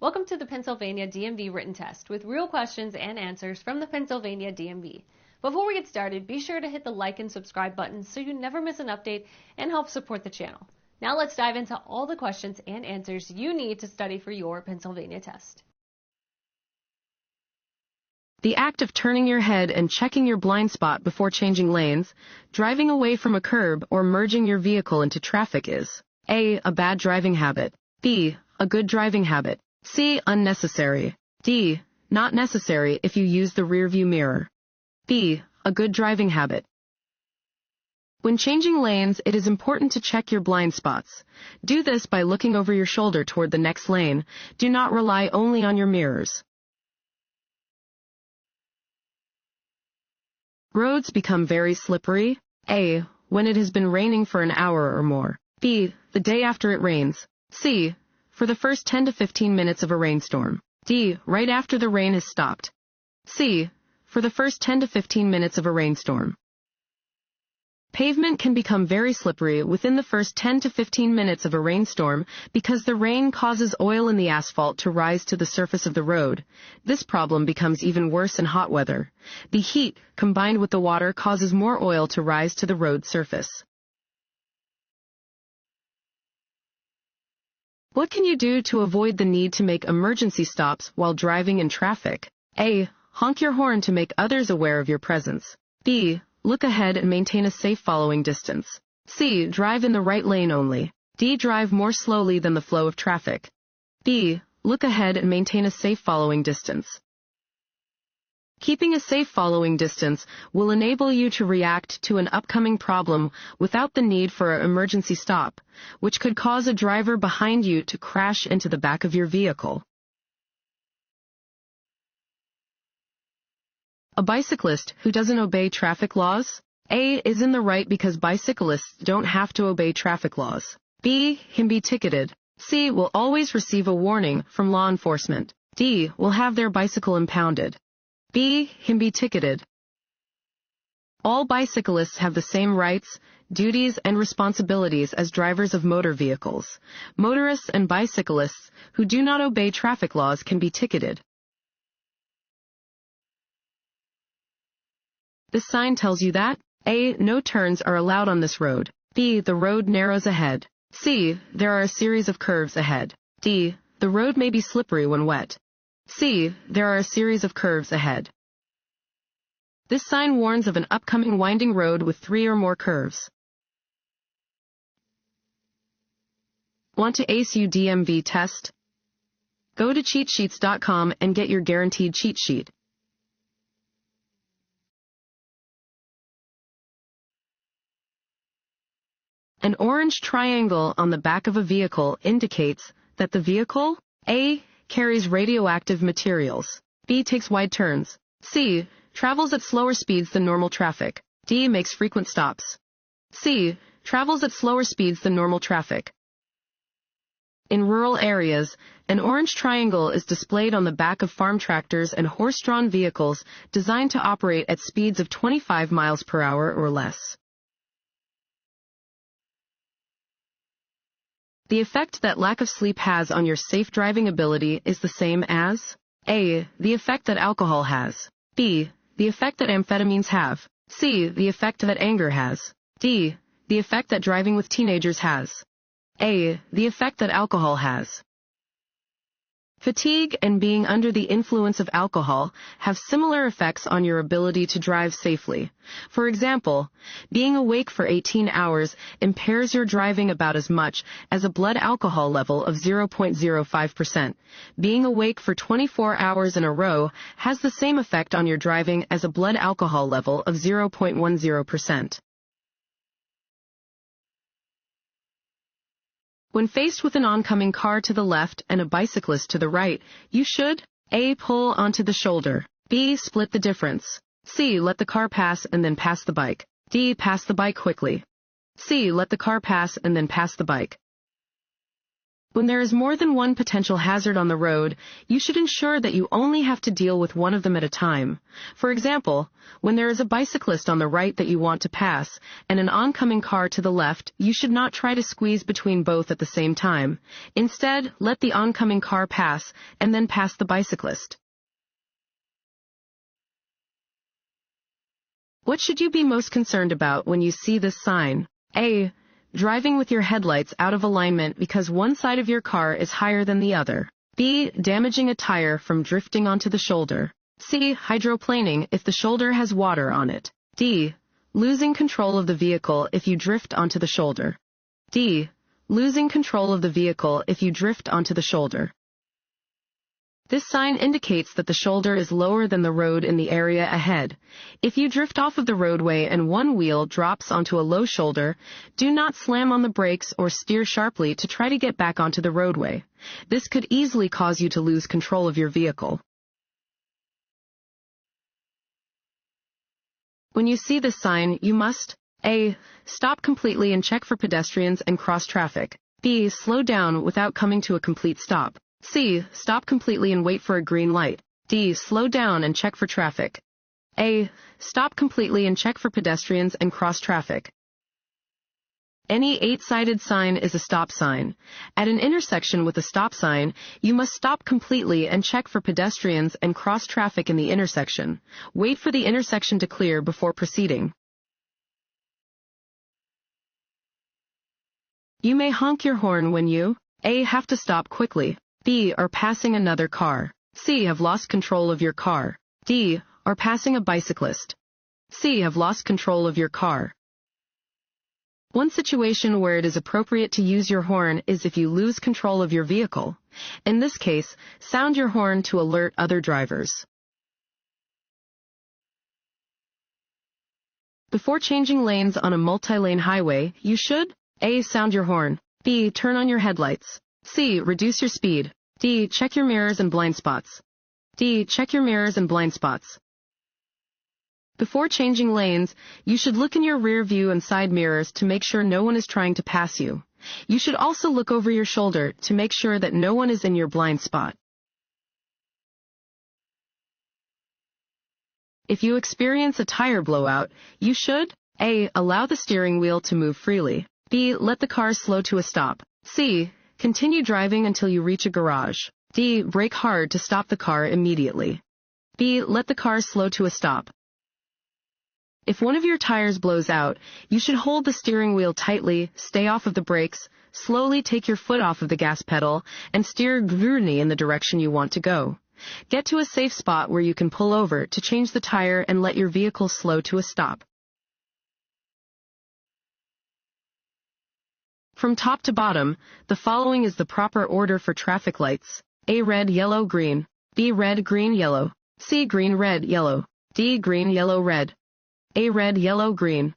Welcome to the Pennsylvania DMV Written Test with real questions and answers from the Pennsylvania DMV. Before we get started, be sure to hit the like and subscribe buttons so you never miss an update and help support the channel. Now let's dive into all the questions and answers you need to study for your Pennsylvania test. The act of turning your head and checking your blind spot before changing lanes, driving away from a curb, or merging your vehicle into traffic is A. A bad driving habit. B. A good driving habit. C. Unnecessary. D. Not necessary if you use the rearview mirror. B. A good driving habit. When changing lanes, it is important to check your blind spots. Do this by looking over your shoulder toward the next lane. Do not rely only on your mirrors. Roads become very slippery. A. When it has been raining for an hour or more. B. The day after it rains. C. For the first 10 to 15 minutes of a rainstorm. D. Right after the rain has stopped. C. For the first 10 to 15 minutes of a rainstorm. Pavement can become very slippery within the first 10 to 15 minutes of a rainstorm because the rain causes oil in the asphalt to rise to the surface of the road. This problem becomes even worse in hot weather. The heat, combined with the water, causes more oil to rise to the road surface. What can you do to avoid the need to make emergency stops while driving in traffic? A. Honk your horn to make others aware of your presence. B. Look ahead and maintain a safe following distance. C. Drive in the right lane only. D. Drive more slowly than the flow of traffic. B. Look ahead and maintain a safe following distance. Keeping a safe following distance will enable you to react to an upcoming problem without the need for an emergency stop, which could cause a driver behind you to crash into the back of your vehicle. A bicyclist who doesn't obey traffic laws? A. Is in the right because bicyclists don't have to obey traffic laws. B. Can be ticketed. C. Will always receive a warning from law enforcement. D. Will have their bicycle impounded. B. Can be ticketed. All bicyclists have the same rights, duties, and responsibilities as drivers of motor vehicles. Motorists and bicyclists who do not obey traffic laws can be ticketed. This sign tells you that A. No turns are allowed on this road. B. The road narrows ahead. C. There are a series of curves ahead. D. The road may be slippery when wet. C. There are a series of curves ahead. This sign warns of an upcoming winding road with 3 or more curves. Want to ace your DMV test? Go to cheatsheets.com and get your guaranteed cheat sheet. An orange triangle on the back of a vehicle indicates that the vehicle A. Carries radioactive materials. B. Takes wide turns. C. Travels at slower speeds than normal traffic. D. Makes frequent stops. C. Travels at slower speeds than normal traffic. In rural areas, an orange triangle is displayed on the back of farm tractors and horse-drawn vehicles designed to operate at speeds of 25 miles per hour or less. The effect that lack of sleep has on your safe driving ability is the same as A. The effect that alcohol has. B. The effect that amphetamines have. C. The effect that anger has. D. The effect that driving with teenagers has. A. The effect that alcohol has. Fatigue and being under the influence of alcohol have similar effects on your ability to drive safely. For example, being awake for 18 hours impairs your driving about as much as a blood alcohol level of 0.05%. Being awake for 24 hours in a row has the same effect on your driving as a blood alcohol level of 0.10%. When faced with an oncoming car to the left and a bicyclist to the right, you should A. Pull onto the shoulder. B. Split the difference. C. Let the car pass and then pass the bike. D. Pass the bike quickly. C. Let the car pass and then pass the bike. When there is more than one potential hazard on the road, you should ensure that you only have to deal with one of them at a time. For example, when there is a bicyclist on the right that you want to pass, and an oncoming car to the left, you should not try to squeeze between both at the same time. Instead, let the oncoming car pass, and then pass the bicyclist. What should you be most concerned about when you see this sign? A. Driving with your headlights out of alignment because one side of your car is higher than the other. B. Damaging a tire from drifting onto the shoulder. C. Hydroplaning if the shoulder has water on it. D. Losing control of the vehicle if you drift onto the shoulder. D. Losing control of the vehicle if you drift onto the shoulder. This sign indicates that the shoulder is lower than the road in the area ahead. If you drift off of the roadway and one wheel drops onto a low shoulder, do not slam on the brakes or steer sharply to try to get back onto the roadway. This could easily cause you to lose control of your vehicle. When you see this sign, you must A. Stop completely and check for pedestrians and cross traffic. B. Slow down without coming to a complete stop. C. Stop completely and wait for a green light. D. Slow down and check for traffic. A. Stop completely and check for pedestrians and cross traffic. Any 8-sided sign is a stop sign. At an intersection with a stop sign, you must stop completely and check for pedestrians and cross traffic in the intersection. Wait for the intersection to clear before proceeding. You may honk your horn when you A. Have to stop quickly. B. Are passing another car. C. Have lost control of your car. D. Are passing a bicyclist. C. Have lost control of your car. One situation where it is appropriate to use your horn is if you lose control of your vehicle. In this case, sound your horn to alert other drivers. Before changing lanes on a multi-lane highway, you should A. Sound your horn. B. Turn on your headlights. C. Reduce your speed. D. Check your mirrors and blind spots. D. Check your mirrors and blind spots. Before changing lanes, you should look in your rear view and side mirrors to make sure no one is trying to pass you. You should also look over your shoulder to make sure that no one is in your blind spot. If you experience a tire blowout, you should A. Allow the steering wheel to move freely. B. Let the car slow to a stop. C. Continue driving until you reach a garage. D. Brake hard to stop the car immediately. B. Let the car slow to a stop. If one of your tires blows out, you should hold the steering wheel tightly, stay off of the brakes, slowly take your foot off of the gas pedal, and steer gurney in the direction you want to go. Get to a safe spot where you can pull over to change the tire and let your vehicle slow to a stop. From top to bottom, the following is the proper order for traffic lights. A. Red, yellow, green. B. Red, green, yellow. C. Green, red, yellow. D. Green, yellow, red. A. Red, yellow, green.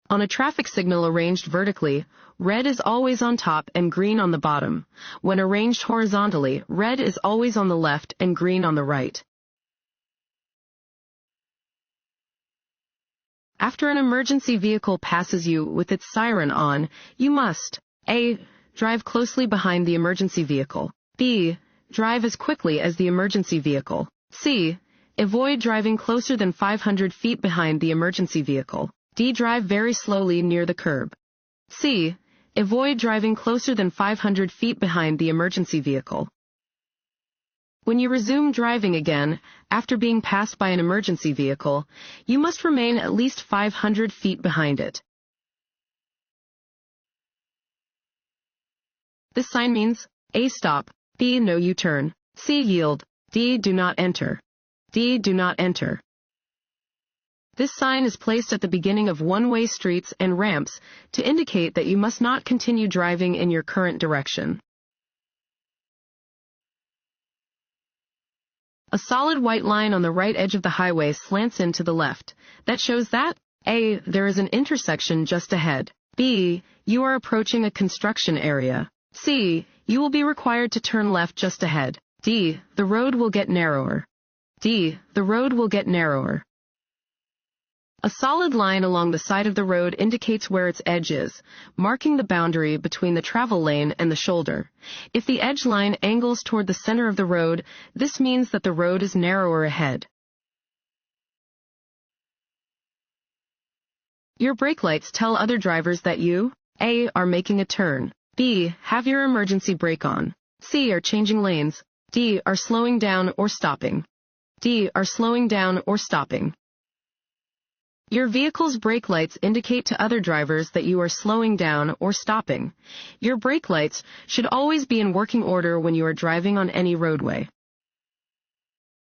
On a traffic signal arranged vertically, red is always on top and green on the bottom. When arranged horizontally, red is always on the left and green on the right. After an emergency vehicle passes you with its siren on, you must A. Drive closely behind the emergency vehicle. B. Drive as quickly as the emergency vehicle. C. Avoid driving closer than 500 feet behind the emergency vehicle. D. Drive very slowly near the curb. C. Avoid driving closer than 500 feet behind the emergency vehicle. When you resume driving again, after being passed by an emergency vehicle, you must remain at least 500 feet behind it. This sign means A. Stop. B. No U-turn. C. Yield. D. Do not enter. D. Do not enter. This sign is placed at the beginning of one-way streets and ramps to indicate that you must not continue driving in your current direction. A solid white line on the right edge of the highway slants in to the left. That shows that A. There is an intersection just ahead. B. You are approaching a construction area. C. You will be required to turn left just ahead. D. The road will get narrower. D. The road will get narrower. A solid line along the side of the road indicates where its edge is, marking the boundary between the travel lane and the shoulder. If the edge line angles toward the center of the road, this means that the road is narrower ahead. Your brake lights tell other drivers that you, A, are making a turn, B, have your emergency brake on, C, are changing lanes, D, are slowing down or stopping. D, are slowing down or stopping. Your vehicle's brake lights indicate to other drivers that you are slowing down or stopping. Your brake lights should always be in working order when you are driving on any roadway.